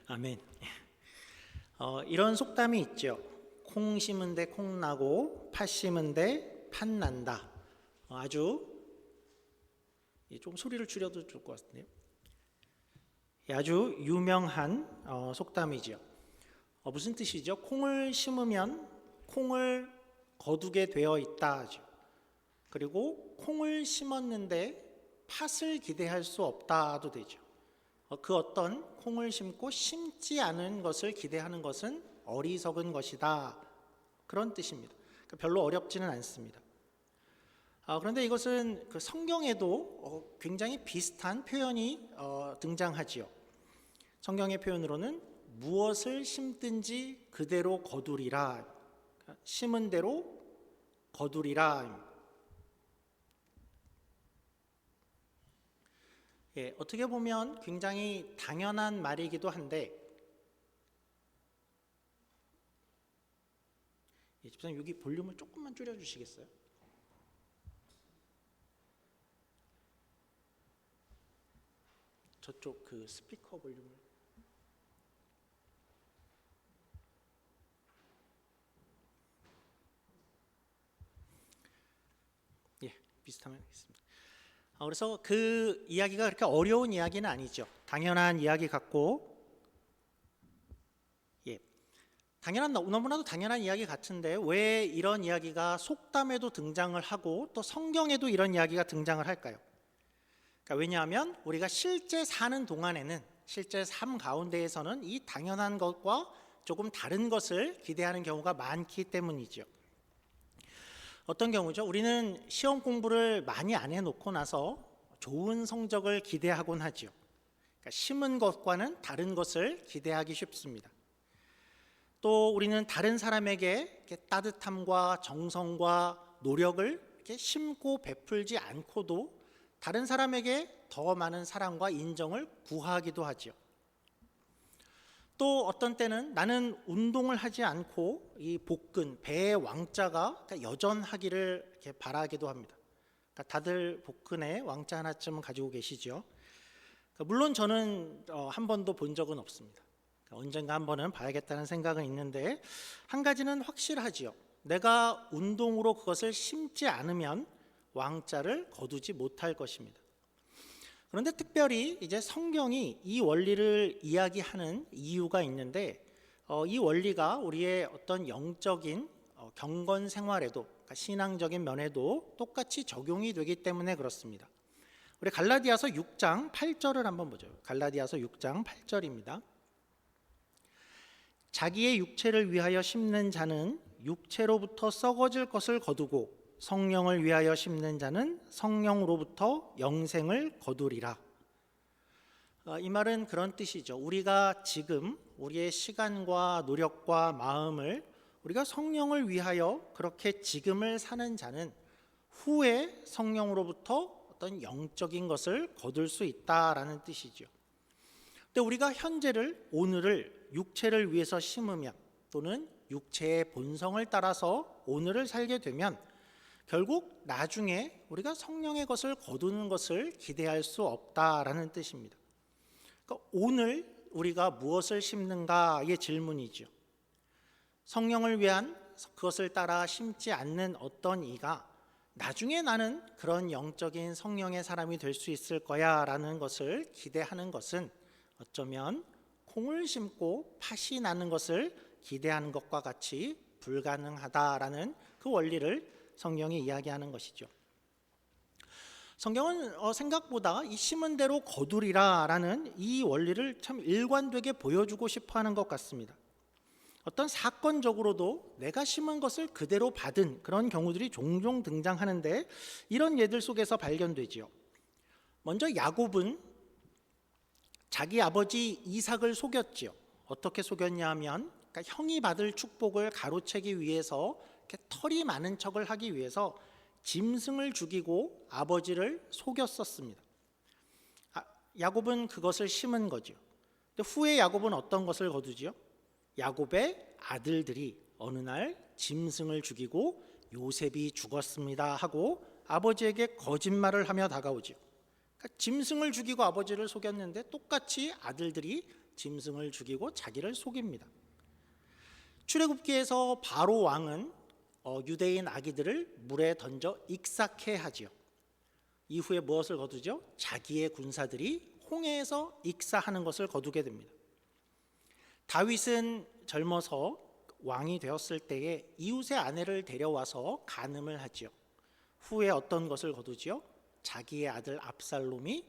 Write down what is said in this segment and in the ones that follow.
아멘. 이런 속담이 있죠. 콩 심은 데 콩 나고 팥 심은 데 팥 난다. 아주 좀 소리를 줄여도 좋을 것 같은데요. 아주 유명한 속담이죠. 무슨 뜻이죠? 콩을 심으면 콩을 거두게 되어 있다. 그리고 콩을 심었는데 팥을 기대할 수 없다도 되죠. 그 어떤 콩을 심고 심지 않은 것을 기대하는 것은 어리석은 것이다. 그런 뜻입니다. 별로 어렵지는 않습니다. 그런데 이것은 그 성경에도 굉장히 비슷한 표현이 등장하지요. 성경의 표현으로는 무엇을 심든지 그대로 거두리라. 심은 대로 거두리라. 어떻게 보면 굉장히 당연한 말이기도 한데, 집사님 여기 볼륨을 조금만 줄여주시겠어요? 저쪽 그 스피커 볼륨을. 비슷하면 하겠습니다. 그래서 그 이야기가 그렇게 어려운 이야기는 아니죠. 당연한 이야기 같고, 너무나도 당연한 이야기 같은데 왜 이런 이야기가 속담에도 등장을 하고 또 성경에도 이런 이야기가 등장을 할까요? 왜냐하면 우리가 실제 사는 동안에는, 실제 삶 가운데에서는 이 당연한 것과 조금 다른 것을 기대하는 경우가 많기 때문이죠. 어떤 경우죠? 우리는 시험 공부를 많이 안 해놓고 나서 좋은 성적을 기대하곤 하죠. 심은 것과는 다른 것을 기대하기 쉽습니다. 또 우리는 다른 사람에게 이렇게 따뜻함과 정성과 노력을 이렇게 심고 베풀지 않고도 다른 사람에게 더 많은 사랑과 인정을 구하기도 하죠. 또 어떤 때는 나는 운동을 하지 않고 이 복근, 배의 왕자가 여전하기를 이렇게 바라기도 합니다. 다들 복근에 왕자 하나쯤 가지고 계시죠. 물론 저는 한 번도 본 적은 없습니다. 언젠가 한 번은 봐야겠다는 생각은 있는데, 한 가지는 확실하지요. 내가 운동으로 그것을 심지 않으면 왕자를 거두지 못할 것입니다. 그런데 특별히 이제 성경이 이 원리를 이야기하는 이유가 있는데, 이 원리가 우리의 어떤 영적인 경건 생활에도, 그러니까 신앙적인 면에도 똑같이 적용이 되기 때문에 그렇습니다. 우리 갈라디아서 6장 8절을 한번 보죠. 갈라디아서 6장 8절입니다. 자기의 육체를 위하여 심는 자는 육체로부터 썩어질 것을 거두고 성령을 위하여 심는 자는 성령으로부터 영생을 거두리라. 이 말은 그런 뜻이죠. 우리가 지금 우리의 시간과 노력과 마음을 우리가 성령을 위하여 그렇게 지금을 사는 자는 후에 성령으로부터 어떤 영적인 것을 거둘 수 있다라는 뜻이죠. 근데 우리가 현재를, 오늘을 육체를 위해서 심으면, 또는 육체의 본성을 따라서 오늘을 살게 되면 결국 나중에 우리가 성령의 것을 거두는 것을 기대할 수 없다라는 뜻입니다. 그러니까 오늘 우리가 무엇을 심는가의 질문이죠. 성령을 위한 그것을 따라 심지 않는 어떤 이가 나중에 나는 그런 영적인 성령의 사람이 될 수 있을 거야 라는 것을 기대하는 것은 어쩌면 콩을 심고 팥이 나는 것을 기대하는 것과 같이 불가능하다라는 그 원리를 성경이 이야기하는 것이죠. 성경은 생각보다 이 심은 대로 거두리라라는 이 원리를 참 일관되게 보여주고 싶어하는 것 같습니다. 어떤 사건적으로도 내가 심은 것을 그대로 받은 그런 경우들이 종종 등장하는데, 이런 예들 속에서 발견되지요. 먼저 야곱은 자기 아버지 이삭을 속였지요. 어떻게 속였냐 하면, 그러니까 형이 받을 축복을 가로채기 위해서 이렇게 털이 많은 척을 하기 위해서 짐승을 죽이고 아버지를 속였었습니다. 야곱은 그것을 심은 거죠. 근데 후에 야곱은 어떤 것을 거두지요? 야곱의 아들들이 어느 날 짐승을 죽이고 요셉이 죽었습니다 하고 아버지에게 거짓말을 하며 다가오죠. 그러니까 짐승을 죽이고 아버지를 속였는데 똑같이 아들들이 짐승을 죽이고 자기를 속입니다. 출애굽기에서 바로 왕은 유대인 아기들을 물에 던져 익사케 하지요. 이후에 무엇을 거두죠? 자기의 군사들이 홍해에서 익사하는 것을 거두게 됩니다. 다윗은 젊어서 왕이 되었을 때에 이웃의 아내를 데려와서 간음을 하지요. 후에 어떤 것을 거두지요? 자기의 아들 압살롬이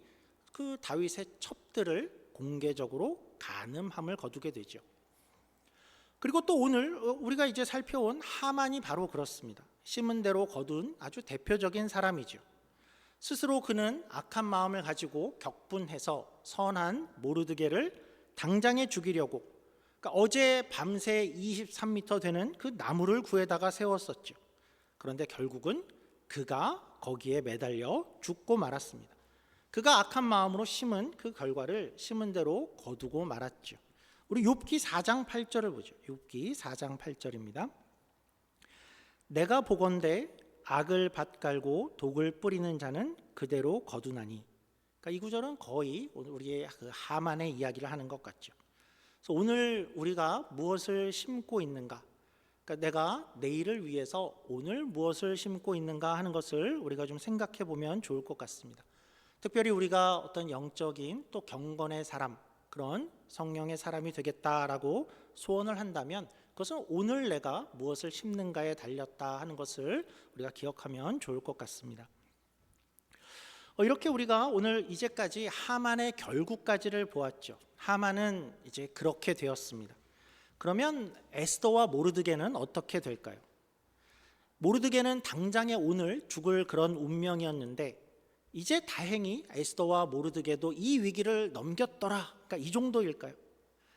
그 다윗의 첩들을 공개적으로 간음함을 거두게 되죠. 그리고 또 오늘 우리가 이제 살펴온 하만이 바로 그렇습니다. 심은 대로 거둔 아주 대표적인 사람이죠. 스스로 그는 악한 마음을 가지고 격분해서 선한 모르드게를 당장에 죽이려고, 그러니까 어제 밤새 23m 되는 그 나무를 구에다가 세웠었죠. 그런데 결국은 그가 거기에 매달려 죽고 말았습니다. 그가 악한 마음으로 심은 그 결과를 심은 대로 거두고 말았죠. 우리 욥기 4장 8절을 보죠. 욥기 4장 8절입니다. 내가 보건대 악을 밭갈고 독을 뿌리는 자는 그대로 거두나니. 그러니까 이 구절은 거의 우리의 그 하만의 이야기를 하는 것 같죠. 그래서 오늘 우리가 무엇을 심고 있는가, 그러니까 내가 내일을 위해서 오늘 무엇을 심고 있는가 하는 것을 우리가 좀 생각해 보면 좋을 것 같습니다. 특별히 우리가 어떤 영적인 또 경건의 사람, 그런 성령의 사람이 되겠다라고 소원을 한다면 그것은 오늘 내가 무엇을 심는가에 달렸다 하는 것을 우리가 기억하면 좋을 것 같습니다. 이렇게 우리가 오늘 이제까지 하만의 결국까지를 보았죠. 하만은 이제 그렇게 되었습니다. 그러면 에스더와 모르드게는 어떻게 될까요? 모르드게는 당장에 오늘 죽을 그런 운명이었는데 이제 다행히 에스더와 모르드게도 이 위기를 넘겼더라, 그러니까 이 정도일까요?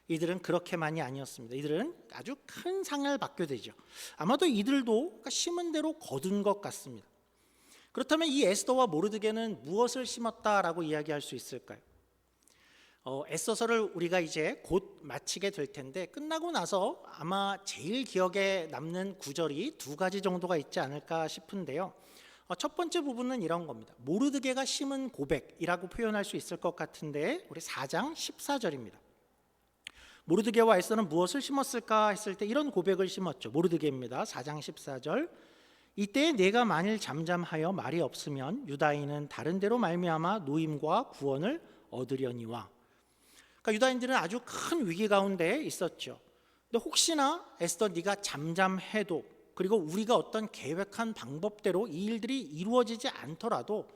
이들은 그렇게 많이 아니었습니다. 이들은 아주 큰 상을 받게 되죠. 아마도 이들도 심은 대로 거둔 것 같습니다. 그렇다면 이 에스더와 모르드게는 무엇을 심었다라고 이야기할 수 있을까요? 에스더서를 우리가 이제 곧 마치게 될 텐데 끝나고 나서 아마 제일 기억에 남는 구절이 두 가지 정도가 있지 않을까 싶은데요. 첫 번째 부분은 이런 겁니다. 모르드게가 심은 고백이라고 표현할 수 있을 것 같은데 우리 4장 14절입니다. 모르드게와 에스더는 무엇을 심었을까 했을 때 이런 고백을 심었죠. 모르드게입니다. 4장 14절. 이때 내가 만일 잠잠하여 말이 없으면 유다인은 다른 데로 말미암아 노임과 구원을 얻으려니와. 그러니까 유다인들은 아주 큰 위기 가운데 있었죠. 근데 혹시나 에스더 네가 잠잠해도, 그리고 우리가 어떤 계획한 방법대로 이 일들이 이루어지지 않더라도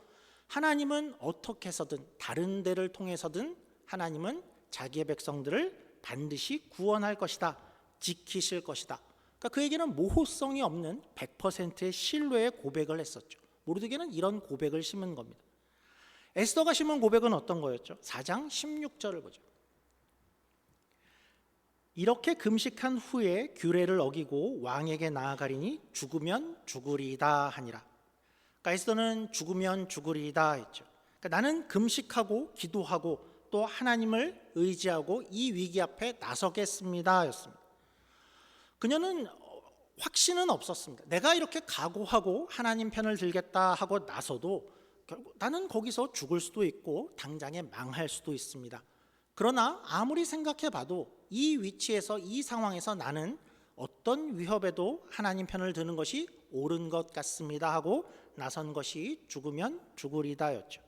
하나님은 어떻게 해서든 다른 데를 통해서든 하나님은 자기의 백성들을 반드시 구원할 것이다, 지키실 것이다. 그러니까 그 얘기는 모호성이 없는 100%의 신뢰의 고백을 했었죠. 모르드게는 이런 고백을 심은 겁니다. 에스더가 심은 고백은 어떤 거였죠? 4장 16절을 보죠. 이렇게 금식한 후에 규례를 어기고 왕에게 나아가리니 죽으면 죽으리이다 하니라. 그러니까 에스더는 죽으면 죽으리이다 했죠. 그러니까 나는 금식하고 기도하고 또 하나님을 의지하고 이 위기 앞에 나서겠습니다 였습니다. 그녀는 확신은 없었습니다. 내가 이렇게 각오하고 하나님 편을 들겠다 하고 나서도 결국 나는 거기서 죽을 수도 있고 당장에 망할 수도 있습니다. 그러나 아무리 생각해 봐도 이 위치에서 이 상황에서 나는 어떤 위협에도 하나님 편을 드는 것이 옳은 것 같습니다 하고 나선 것이 죽으면 죽으리다였죠.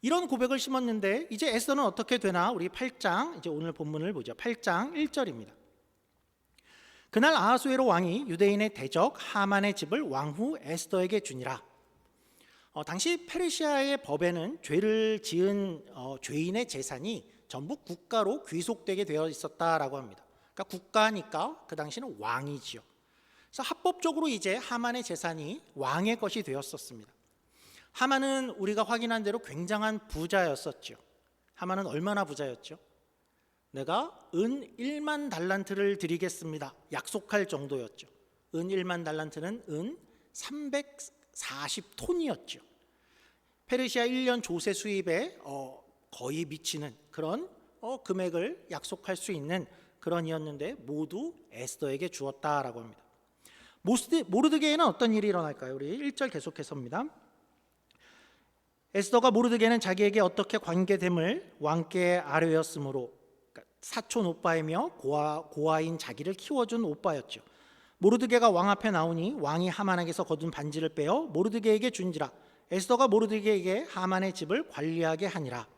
이런 고백을 심었는데 이제 에스더는 어떻게 되나? 우리 8장 이제 오늘 본문을 보죠. 8장 1절입니다. 그날 아하수에로 왕이 유대인의 대적 하만의 집을 왕후 에스더에게 주니라. 당시 페르시아의 법에는 죄를 지은 죄인의 재산이 전부 국가로 귀속되게 되어 있었다라고 합니다. 그러니까 국가니까 그 당시는 왕이지요. 그래서 합법적으로 이제 하만의 재산이 왕의 것이 되었었습니다. 하만은 우리가 확인한 대로 굉장한 부자였었죠. 하만은 얼마나 부자였죠? 내가 은 1만 달란트를 드리겠습니다. 약속할 정도였죠. 은 1만 달란트는 은 340톤이었죠. 페르시아 1년 조세 수입에 거의 미치는 그런 금액을 약속할 수 있는 그런 이었는데 모두 에스더에게 주었다라고 합니다. 모르드게에는 어떤 일이 일어날까요? 우리 1절 계속해서입니다. 에스더가 모르드게는 자기에게 어떻게 관계됨을 왕께 아뢰었으므로, 그러니까 사촌 오빠이며 고아인 자기를 키워준 오빠였죠. 모르드게가 왕 앞에 나오니 왕이 하만에게서 거둔 반지를 빼어 모르드게에게 준지라. 에스더가 모르드게에게 하만의 집을 관리하게 하니라.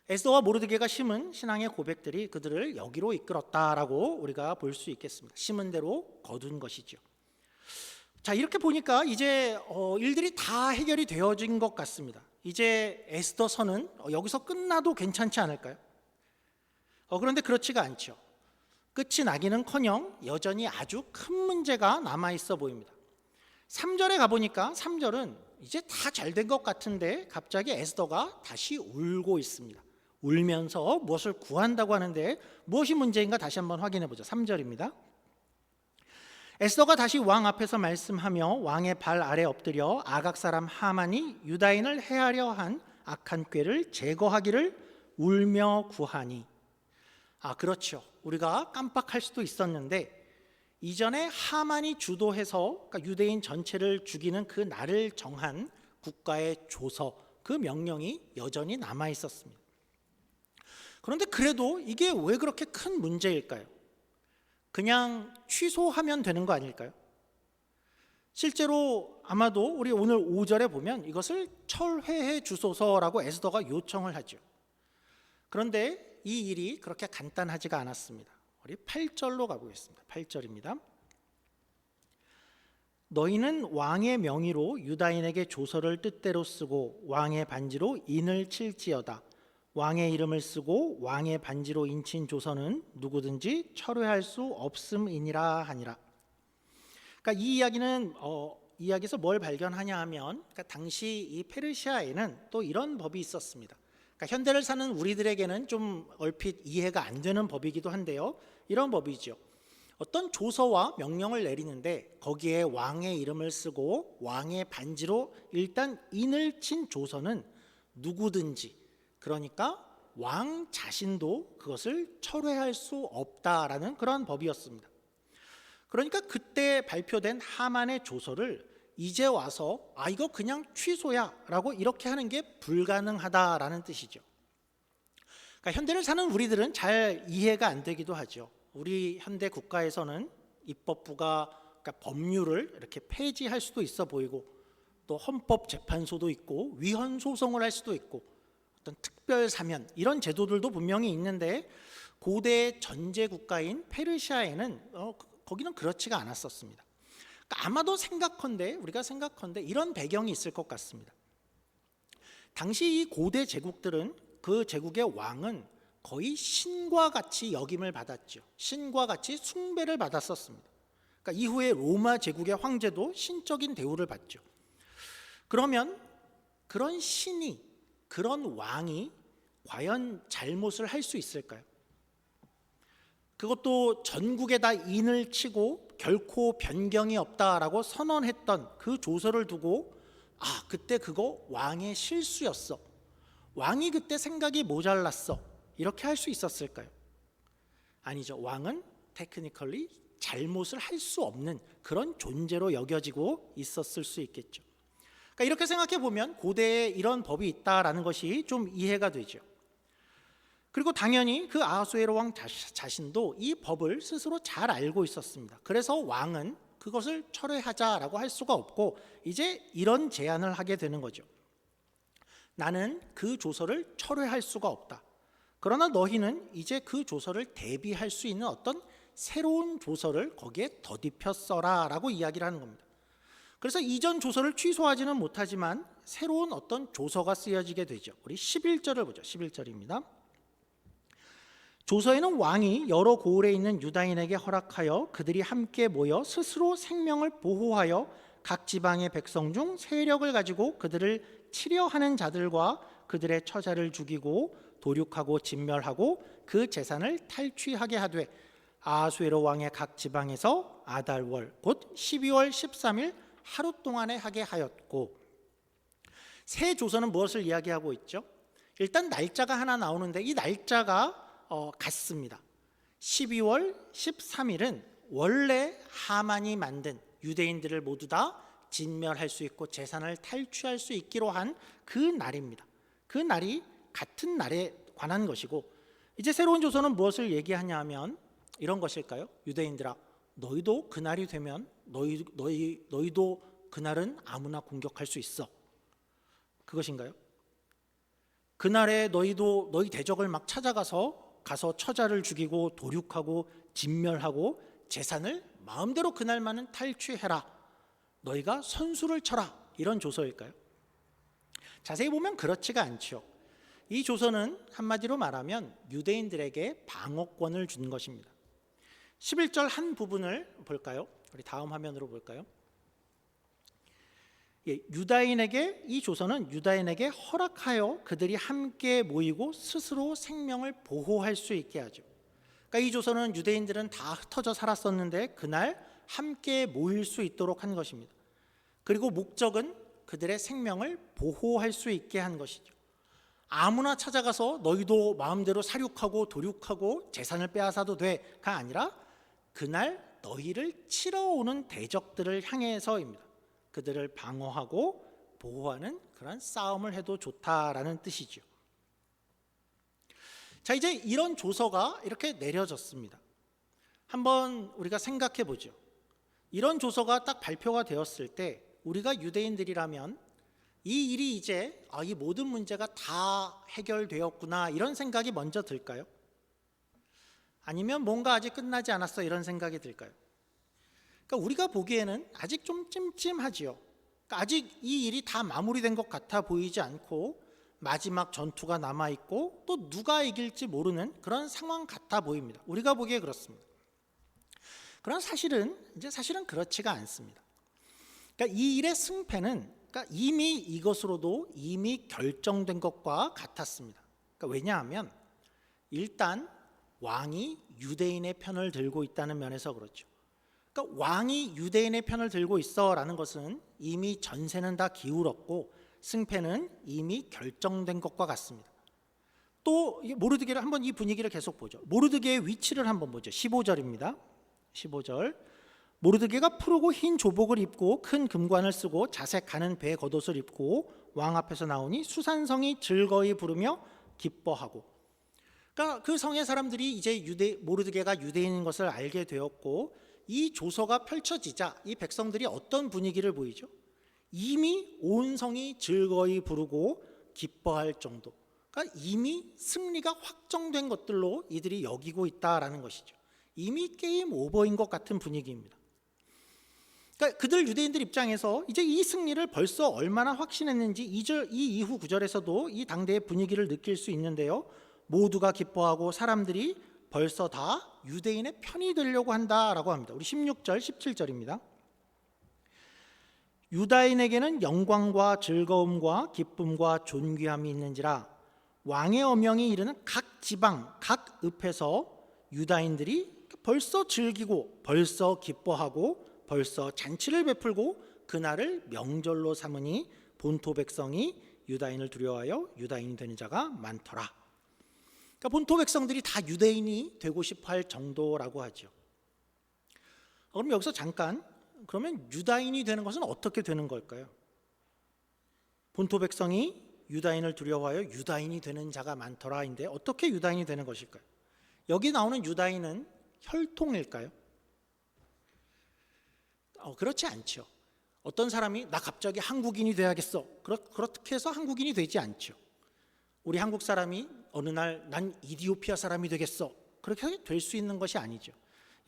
에스더와 모르드게가 심은 신앙의 고백들이 그들을 여기로 이끌었다라고 우리가 볼 수 있겠습니다. 심은 대로 거둔 것이죠. 자, 이렇게 보니까 이제 일들이 다 해결이 되어진 것 같습니다. 이제 에스더서는 여기서 끝나도 괜찮지 않을까요? 그런데 그렇지가 않죠. 끝이 나기는커녕 여전히 아주 큰 문제가 남아있어 보입니다. 3절에 가보니까 3절은 이제 다 잘 된 것 같은데 갑자기 에스더가 다시 울고 있습니다. 울면서 무엇을 구한다고 하는데 무엇이 문제인가 다시 한번 확인해 보죠. 3절입니다. 에스더가 다시 왕 앞에서 말씀하며 왕의 발 아래 엎드려 아각 사람 하만이 유다인을 해하려 한 악한 꾀를 제거하기를 울며 구하니. 그렇죠. 우리가 깜빡할 수도 있었는데 이전에 하만이 주도해서 그러니까 유대인 전체를 죽이는 그 날을 정한 국가의 조서, 그 명령이 여전히 남아 있었습니다. 그런데 그래도 이게 왜 그렇게 큰 문제일까요? 그냥 취소하면 되는 거 아닐까요? 실제로 아마도 우리 오늘 5절에 보면 이것을 철회해 주소서라고 에스더가 요청을 하죠. 그런데 이 일이 그렇게 간단하지가 않았습니다. 우리 8절로 가보겠습니다. 8절입니다. 너희는 왕의 명의로 유다인에게 조서를 뜻대로 쓰고 왕의 반지로 인을 칠지어다. 왕의 이름을 쓰고 왕의 반지로 인친 조서는 누구든지 철회할 수 없음이니라 하니라. 그러니까 이 이야기에서 뭘 발견하냐 하면 당시 이 페르시아에는 또 이런 법이 있었습니다. 현대를 사는 우리들에게는 좀 얼핏 이해가 안 되는 법이기도 한데요. 이런 법이죠. 어떤 조서와 명령을 내리는데 거기에 왕의 이름을 쓰고 왕의 반지로 일단 인을 친 조서는 누구든지, 그러니까 왕 자신도 그것을 철회할 수 없다라는 그런 법이었습니다. 그러니까 그때 발표된 하만의 조서를 이제 와서 이거 그냥 취소야 라고 이렇게 하는 게 불가능하다라는 뜻이죠. 그러니까 현대를 사는 우리들은 잘 이해가 안 되기도 하죠. 우리 현대 국가에서는 입법부가 그러니까 법률을 이렇게 폐지할 수도 있어 보이고 또 헌법재판소도 있고 위헌 소송을 할 수도 있고 어떤 특별 사면 이런 제도들도 분명히 있는데 고대 전제 국가인 페르시아에는 거기는 그렇지가 않았었습니다. 그러니까 아마도 우리가 생각컨대 이런 배경이 있을 것 같습니다. 당시 이 고대 제국들은 그 제국의 왕은 거의 신과 같이 역임을 받았죠. 신과 같이 숭배를 받았었습니다. 그러니까 이후에 로마 제국의 황제도 신적인 대우를 받죠. 그러면 그런 신이, 그런 왕이 과연 잘못을 할 수 있을까요? 그것도 전국에다 인을 치고 결코 변경이 없다라고 선언했던 그 조서를 두고 그때 그거 왕의 실수였어, 왕이 그때 생각이 모자랐어, 이렇게 할 수 있었을까요? 아니죠. 왕은 테크니컬리 잘못을 할 수 없는 그런 존재로 여겨지고 있었을 수 있겠죠. 그러니까 이렇게 생각해 보면 고대에 이런 법이 있다라는 것이 좀 이해가 되죠. 그리고 당연히 그 아하수에로 왕 자신도 이 법을 스스로 잘 알고 있었습니다. 그래서 왕은 그것을 철회하자라고 할 수가 없고 이제 이런 제안을 하게 되는 거죠. 나는 그 조서를 철회할 수가 없다. 그러나 너희는 이제 그 조서를 대비할 수 있는 어떤 새로운 조서를 거기에 덧입혀 써라 라고 이야기를 하는 겁니다. 그래서 이전 조서를 취소하지는 못하지만 새로운 어떤 조서가 쓰여지게 되죠. 우리 11절을 보죠. 11절입니다. 조서에는 왕이 여러 고을에 있는 유다인에게 허락하여 그들이 함께 모여 스스로 생명을 보호하여 각 지방의 백성 중 세력을 가지고 그들을 치려하는 자들과 그들의 처자를 죽이고 도륙하고 진멸하고 그 재산을 탈취하게 하되 아하수에로 왕의 각 지방에서 아달월 곧 12월 13일 하루 동안에 하게 하였고. 새 조서는 무엇을 이야기하고 있죠? 일단 날짜가 하나 나오는데 이 날짜가 같습니다. 12월 13일은 원래 하만이 만든 유대인들을 모두 다 진멸할 수 있고 재산을 탈취할 수 있기로 한 그 날입니다. 그 날이 같은 날에 관한 것이고 이제 새로운 조서는 무엇을 얘기하냐면 이런 것일까요? 유대인들아, 너희도 그날이 되면 너희도 그날은 아무나 공격할 수 있어. 그것인가요? 그날에 너희도 너희 대적을 막 찾아가서 처자를 죽이고 도륙하고 진멸하고 재산을 마음대로 그날만은 탈취해라. 너희가 선수를 쳐라. 이런 조서일까요? 자세히 보면 그렇지가 않죠. 이 조서는 한마디로 말하면 유대인들에게 방어권을 준 것입니다. 11절 한 부분을 볼까요? 우리 다음 화면으로 볼까요? 이 조서는 유다인에게 허락하여 그들이 함께 모이고 스스로 생명을 보호할 수 있게 하죠. 그러니까 이 조서는 유대인들은 다 흩어져 살았었는데 그날 함께 모일 수 있도록 한 것입니다. 그리고 목적은 그들의 생명을 보호할 수 있게 한 것이죠. 아무나 찾아가서 너희도 마음대로 사륙하고 도륙하고 재산을 빼앗아도 돼가 아니라 그날 너희를 치러 오는 대적들을 향해서입니다. 그들을 방어하고 보호하는 그런 싸움을 해도 좋다라는 뜻이죠. 자, 이제 이런 조서가 이렇게 내려졌습니다. 한번 우리가 생각해 보죠. 이런 조서가 딱 발표가 되었을 때 우리가 유대인들이라면 이 일이 이제 이 모든 문제가 다 해결되었구나 이런 생각이 먼저 들까요? 아니면 뭔가 아직 끝나지 않았어 이런 생각이 들까요? 그러니까 우리가 보기에는 아직 좀 찜찜하지요. 그러니까 아직 이 일이 다 마무리된 것 같아 보이지 않고 마지막 전투가 남아있고 또 누가 이길지 모르는 그런 상황 같아 보입니다. 우리가 보기에 그렇습니다. 그러나 사실은 그렇지가 않습니다. 그러니까 이 일의 승패는 이미 이것으로도 이미 결정된 것과 같았습니다. 그러니까 왜냐하면 일단 왕이 유대인의 편을 들고 있다는 면에서 그렇죠. 그러니까 왕이 유대인의 편을 들고 있어라는 것은 이미 전세는 다 기울었고 승패는 이미 결정된 것과 같습니다. 또 모르드게를 한번 이 분위기를 계속 보죠. 모르드게의 위치를 한번 보죠. 15절입니다. 15절. 모르드게가 푸르고 흰 조복을 입고 큰 금관을 쓰고 자색하는 배 겉옷을 입고 왕 앞에서 나오니 수산성이 즐거이 부르며 기뻐하고. 그러니까 그 성의 사람들이 이제 모르드게가 유대인인 것을 알게 되었고 이 조서가 펼쳐지자 이 백성들이 어떤 분위기를 보이죠? 이미 온 성이 즐거이 부르고 기뻐할 정도. 그러니까 이미 승리가 확정된 것들로 이들이 여기고 있다라는 것이죠. 이미 게임 오버인 것 같은 분위기입니다. 그러니까 그들 유대인들 입장에서 이제 이 승리를 벌써 얼마나 확신했는지 이 이후 구절에서도 이 당대의 분위기를 느낄 수 있는데요. 모두가 기뻐하고 사람들이 벌써 다 유대인의 편이 되려고 한다라고 합니다. 우리 16절, 17절입니다. 유다인에게는 영광과 즐거움과 기쁨과 존귀함이 있는지라 왕의 어명이 이르는 각 지방, 각 읍에서 유다인들이 벌써 즐기고 벌써 기뻐하고 벌써 잔치를 베풀고 그날을 명절로 삼으니 본토 백성이 유다인을 두려워하여 유다인이 되는 자가 많더라. 그러니까 본토 백성들이 다 유대인이 되고 싶어할 정도라고 하죠. 그럼 여기서 잠깐 그러면 유다인이 되는 것은 어떻게 되는 걸까요? 본토 백성이 유다인을 두려워하여 유다인이 되는 자가 많더라인데 어떻게 유다인이 되는 것일까요? 여기 나오는 유다인은 혈통일까요? 그렇지 않죠. 어떤 사람이 나 갑자기 한국인이 돼야겠어. 그렇게 해서 한국인이 되지 않죠. 우리 한국 사람이 어느 날 난 이디오피아 사람이 되겠어. 그렇게 될 수 있는 것이 아니죠.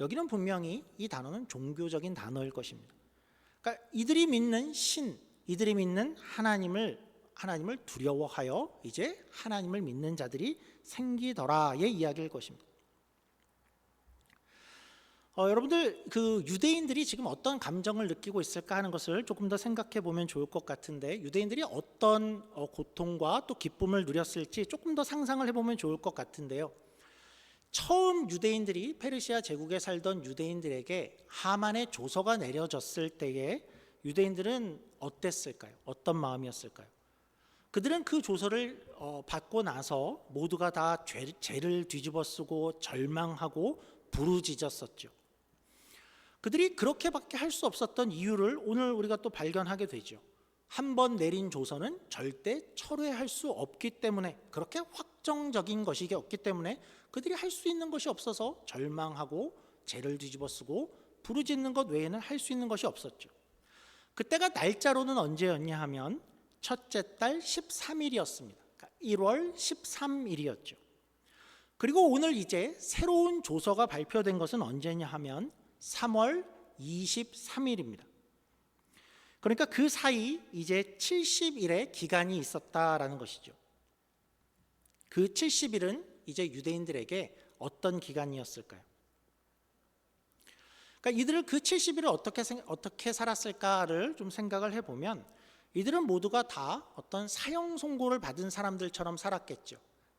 여기는 분명히 이 단어는 종교적인 단어일 것입니다. 그러니까 이들이 믿는 신, 이들이 믿는 하나님을 두려워하여 이제 하나님을 믿는 자들이 생기더라의 이야기일 것입니다. 여러분들 그 유대인들이 지금 어떤 감정을 느끼고 있을까 하는 것을 조금 더 생각해 보면 좋을 것 같은데 유대인들이 어떤 고통과 또 기쁨을 누렸을지 조금 더 상상을 해보면 좋을 것 같은데요. 처음 유대인들이 페르시아 제국에 살던 유대인들에게 하만의 조서가 내려졌을 때에 유대인들은 어땠을까요? 어떤 마음이었을까요? 그들은 그 조서를 받고 나서 모두가 다 죄를 뒤집어쓰고 절망하고 부르짖었었죠. 그들이 그렇게밖에 할 수 없었던 이유를 오늘 우리가 또 발견하게 되죠. 한 번 내린 조서는 절대 철회할 수 없기 때문에 그렇게 확정적인 것이 없기 때문에 그들이 할 수 있는 것이 없어서 절망하고 죄를 뒤집어쓰고 부르짖는 것 외에는 할 수 있는 것이 없었죠. 그때가 날짜로는 언제였냐 하면 첫째 달 13일이었습니다. 그러니까 1월 13일이었죠. 그리고 오늘 이제 새로운 조서가 발표된 것은 언제냐 하면 3월 23일입니다. 그러니까 그 사이 이제 70일의 기간이 있었다라는 것이죠. 그 70일은 이제 유대인들에게 어떤 기간이었을까요? 그러니까 이들을 그 70일을 어떻게 살았을까를 좀 생각을 해보면 이들은 모두가 다 어떤 사형 선고를 받은 사람들처럼 살았겠죠.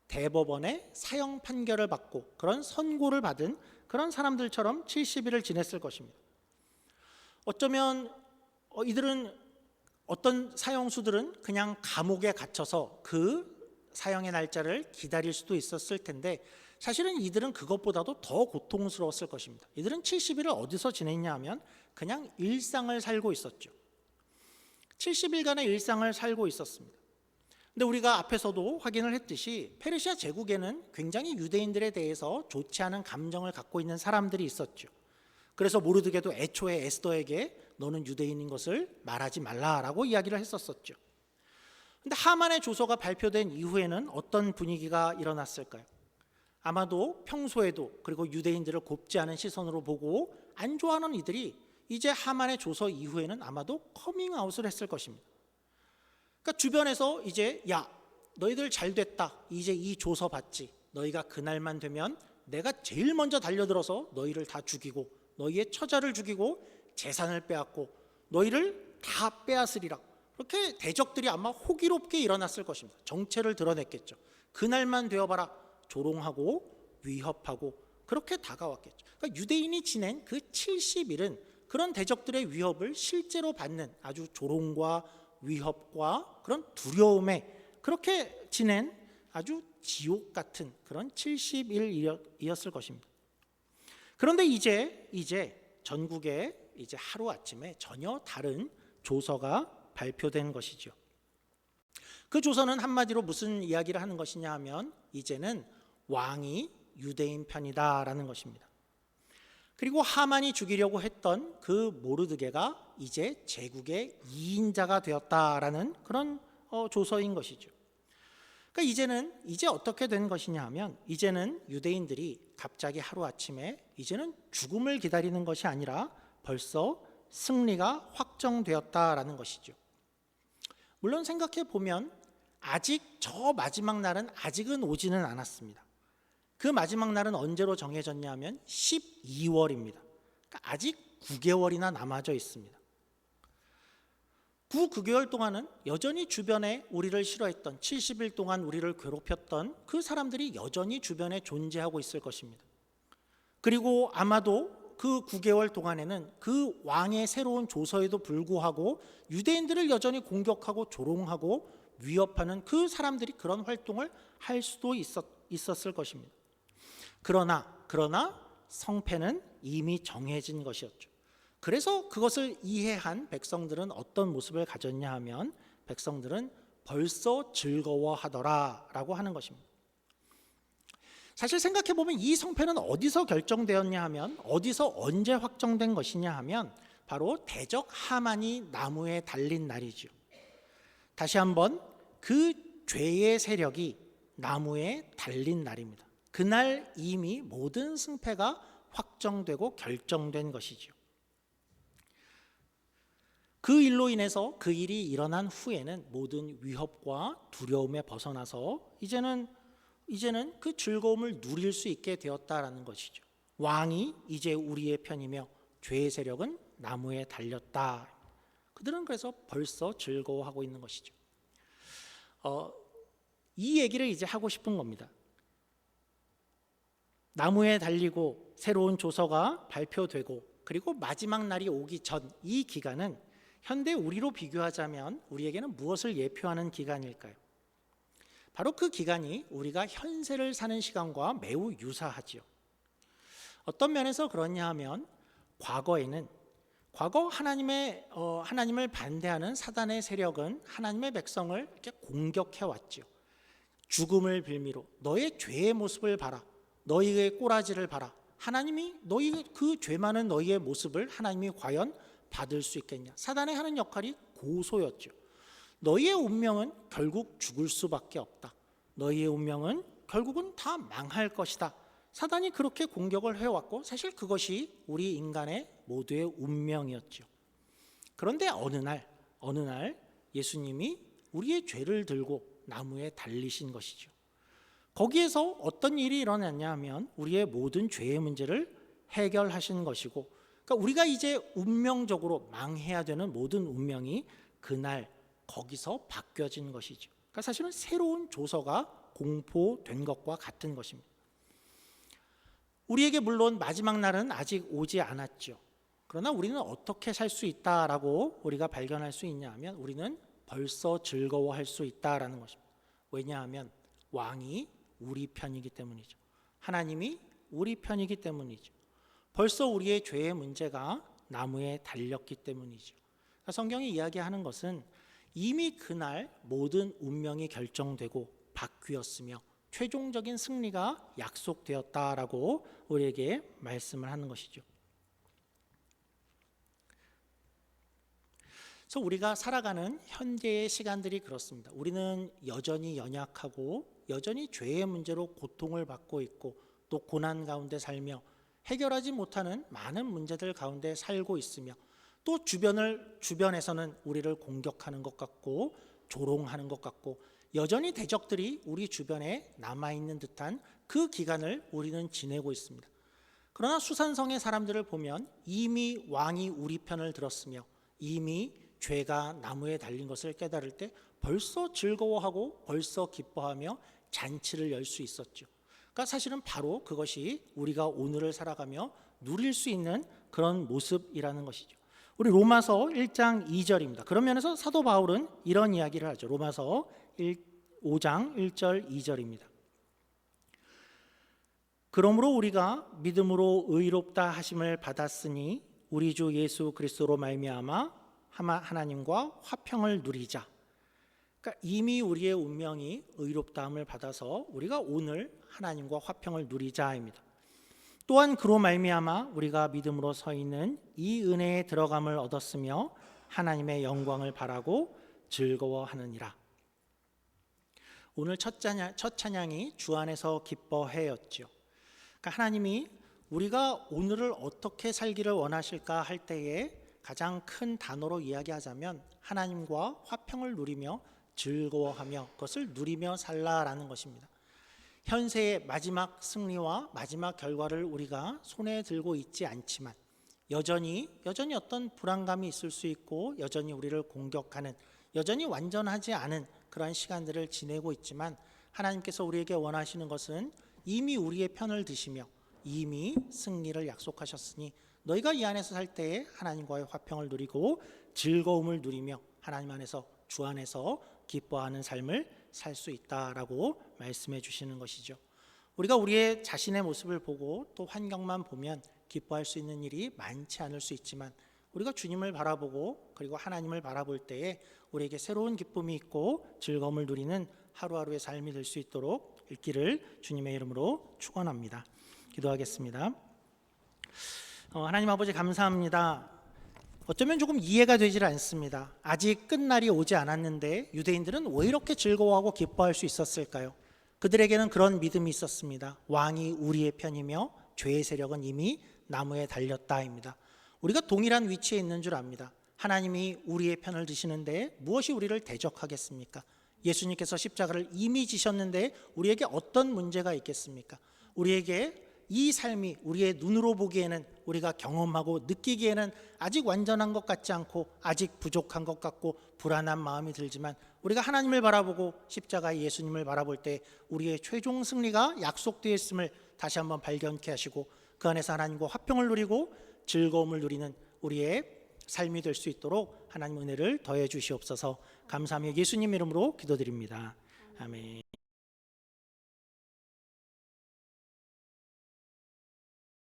대법원의 사형 판결을 받고 그런 선고를 받은 그런 사람들처럼 70일을 지냈을 것입니다. 어쩌면 이들은 어떤 사형수들은 그냥 감옥에 갇혀서 그 사형의 날짜를 기다릴 수도 있었을 텐데 사실은 이들은 그것보다도 더 고통스러웠을 것입니다. 이들은 70일을 어디서 지냈냐 하면 그냥 일상을 살고 있었죠. 70일간의 일상을 살고 있었습니다. 근데 우리가 앞에서도 확인을 했듯이 페르시아 제국에는 굉장히 유대인들에 대해서 좋지 않은 감정을 갖고 있는 사람들이 있었죠. 그래서 모르드게도 애초에 에스더에게 너는 유대인인 것을 말하지 말라라고 이야기를 했었었죠. 근데 하만의 조서가 발표된 이후에는 어떤 분위기가 일어났을까요? 아마도 평소에도 그리고 유대인들을 곱지 않은 시선으로 보고 안 좋아하는 이들이 이제 하만의 조서 이후에는 아마도 커밍아웃을 했을 것입니다. 그러니까 주변에서 이제 야 너희들 잘 됐다 이제 이 조서 받지 너희가 그날만 되면 내가 제일 먼저 달려들어서 너희를 다 죽이고 너희의 처자를 죽이고 재산을 빼앗고 너희를 다 빼앗으리라. 그렇게 대적들이 아마 호기롭게 일어났을 것입니다. 정체를 드러냈겠죠. 그날만 되어봐라. 조롱하고 위협하고 그렇게 다가왔겠죠. 그러니까 유대인이 지낸 그 70일은 그런 대적들의 위협을 실제로 받는 아주 조롱과 위협과 그런 두려움에 그렇게 지낸 아주 지옥 같은 그런 70일이었을 것입니다. 그런데 이제 전국에 이제 하루아침에 전혀 다른 조서가 발표된 것이죠. 그 조서는 한마디로 무슨 이야기를 하는 것이냐 하면 이제는 왕이 유대인 편이다라는 것입니다. 그리고 하만이 죽이려고 했던 그 모르드게가 이제 제국의 2인자가 되었다라는 그런 조서인 것이죠. 그러니까 이제 어떻게 된 것이냐 하면 이제는 유대인들이 갑자기 하루아침에 이제는 죽음을 기다리는 것이 아니라 벌써 승리가 확정되었다라는 것이죠. 물론 생각해 보면 아직 저 마지막 날은 아직은 오지는 않았습니다. 그 마지막 날은 언제로 정해졌냐면 12월입니다. 그러니까 아직 9개월이나 남아져 있습니다. 9개월 동안은 여전히 주변에 우리를 싫어했던 70일 동안 우리를 괴롭혔던 그 사람들이 여전히 주변에 존재하고 있을 것입니다. 그리고 아마도 그 9개월 동안에는 그 왕의 새로운 조서에도 불구하고 유대인들을 여전히 공격하고 조롱하고 위협하는 그 사람들이 그런 활동을 할 수도 있었을 것입니다. 그러나 성패는 이미 정해진 것이었죠. 그래서 그것을 이해한 백성들은 어떤 모습을 가졌냐 하면 백성들은 벌써 즐거워하더라라고 하는 것입니다. 사실 생각해보면 이 성패는 어디서 결정되었냐 하면 어디서 언제 확정된 것이냐 하면 바로 대적 하만이 나무에 달린 날이죠. 다시 한번 그 죄의 세력이 나무에 달린 날입니다. 그날 이미 모든 승패가 확정되고 결정된 것이죠. 그 일로 인해서 그 일이 일어난 후에는 모든 위협과 두려움에 벗어나서 이제는 그 즐거움을 누릴 수 있게 되었다라는 것이죠. 왕이 이제 우리의 편이며 죄의 세력은 나무에 달렸다. 그들은 그래서 벌써 즐거워하고 있는 것이죠. 이 얘기를 이제 하고 싶은 겁니다. 나무에 달리고 새로운 조서가 발표되고 그리고 마지막 날이 오기 전 이 기간은 현대 우리로 비교하자면 우리에게는 무엇을 예표하는 기간일까요? 바로 그 기간이 우리가 현세를 사는 시간과 매우 유사하지요. 어떤 면에서 그러냐 하면 과거 하나님을 반대하는 사단의 세력은 하나님의 백성을 이렇게 공격해 왔죠. 죽음을 빌미로 너의 죄의 모습을 봐라. 너희의 꼬라지를 봐라. 하나님이 너희 그 죄 많은 너희의 모습을 하나님이 과연 받을 수 있겠냐. 사단의 하는 역할이 고소였죠. 너희의 운명은 결국 죽을 수밖에 없다. 너희의 운명은 결국은 다 망할 것이다. 사단이 그렇게 공격을 해왔고 사실 그것이 우리 인간의 모두의 운명이었죠. 그런데 어느 날 예수님이 우리의 죄를 들고 나무에 달리신 것이죠. 거기에서 어떤 일이 일어났냐 하면 우리의 모든 죄의 문제를 해결하신 것이고, 그러니까 우리가 이제 운명적으로 망해야 되는 모든 운명이 그날 거기서 바뀌어진 것이죠. 그러니까 사실은 새로운 조서가 공포된 것과 같은 것입니다. 우리에게 물론 마지막 날은 아직 오지 않았죠. 그러나 우리는 어떻게 살 수 있다라고 우리가 발견할 수 있냐 하면 우리는 벌써 즐거워할 수 있다라는 것입니다. 왜냐하면 왕이 우리 편이기 때문이죠. 하나님이 우리 편이기 때문이죠. 벌써 우리의 죄의 문제가 나무에 달렸기 때문이죠. 그러니까 성경이 이야기하는 것은 이미 그날 모든 운명이 결정되고 바뀌었으며 최종적인 승리가 약속되었다라고 우리에게 말씀을 하는 것이죠. 그래서 우리가 살아가는 현재의 시간들이 그렇습니다. 우리는 여전히 연약하고 여전히 죄의 문제로 고통을 받고 있고 또 고난 가운데 살며 해결하지 못하는 많은 문제들 가운데 살고 있으며 또 주변에서는 우리를 공격하는 것 같고 조롱하는 것 같고 여전히 대적들이 우리 주변에 남아있는 듯한 그 기간을 우리는 지내고 있습니다. 그러나 수산성의 사람들을 보면 이미 왕이 우리 편을 들었으며 이미 죄가 나무에 달린 것을 깨달을 때 벌써 즐거워하고 벌써 기뻐하며 잔치를 열 수 있었죠. 그러니까 사실은 바로 그것이 우리가 오늘을 살아가며 누릴 수 있는 그런 모습이라는 것이죠. 우리 로마서 1장 2절입니다. 그런 면에서 사도 바울은 이런 이야기를 하죠. 로마서 5장 1절 2절입니다. 그러므로 우리가 믿음으로 의롭다 하심을 받았으니 우리 주 예수 그리스도로 말미암아 하나님과 화평을 누리자. 그러니까 이미 우리의 운명이 의롭다함을 받아서 우리가 오늘 하나님과 화평을 누리자입니다. 또한 그로 말미암아 우리가 믿음으로 서 있는 이 은혜에 들어감을 얻었으며 하나님의 영광을 바라고 즐거워하느니라. 오늘 첫 찬양이 주 안에서 기뻐해였죠. 그러니까 하나님이 우리가 오늘을 어떻게 살기를 원하실까 할 때에 가장 큰 단어로 이야기하자면 하나님과 화평을 누리며 즐거워하며 그것을 누리며 살라라는 것입니다. 현세의 마지막 승리와 마지막 결과를 우리가 손에 들고 있지 않지만 여전히 어떤 불안감이 있을 수 있고 여전히 우리를 공격하는 여전히 완전하지 않은 그런 시간들을 지내고 있지만 하나님께서 우리에게 원하시는 것은 이미 우리의 편을 드시며 이미 승리를 약속하셨으니 너희가 이 안에서 살 때에 하나님과의 화평을 누리고 즐거움을 누리며 하나님 안에서 주 안에서 기뻐하는 삶을 살 수 있다라고 말씀해 주시는 것이죠. 우리가 우리의 자신의 모습을 보고 또 환경만 보면 기뻐할 수 있는 일이 많지 않을 수 있지만 우리가 주님을 바라보고 그리고 하나님을 바라볼 때에 우리에게 새로운 기쁨이 있고 즐거움을 누리는 하루하루의 삶이 될 수 있도록 있기를 주님의 이름으로 축원합니다. 기도하겠습니다. 하나님 아버지 감사합니다. 어쩌면 조금 이해가 되질 않습니다. 아직 끝날이 오지 않았는데 유대인들은 왜 이렇게 즐거워하고 기뻐할 수 있었을까요? 그들에게는 그런 믿음이 있었습니다. 왕이 우리의 편이며 죄의 세력은 이미 나무에 달렸다입니다. 우리가 동일한 위치에 있는 줄 압니다. 하나님이 우리의 편을 드시는데 무엇이 우리를 대적하겠습니까? 예수님께서 십자가를 이미 지셨는데 우리에게 어떤 문제가 있겠습니까? 우리에게 이 삶이 우리의 눈으로 보기에는 우리가 경험하고 느끼기에는 아직 완전한 것 같지 않고 아직 부족한 것 같고 불안한 마음이 들지만 우리가 하나님을 바라보고 십자가의 예수님을 바라볼 때 우리의 최종 승리가 약속되어 있음을 다시 한번 발견케 하시고 그 안에서 하나님과 화평을 누리고 즐거움을 누리는 우리의 삶이 될 수 있도록 하나님 은혜를 더해 주시옵소서. 감사하며 예수님 이름으로 기도드립니다. 아멘.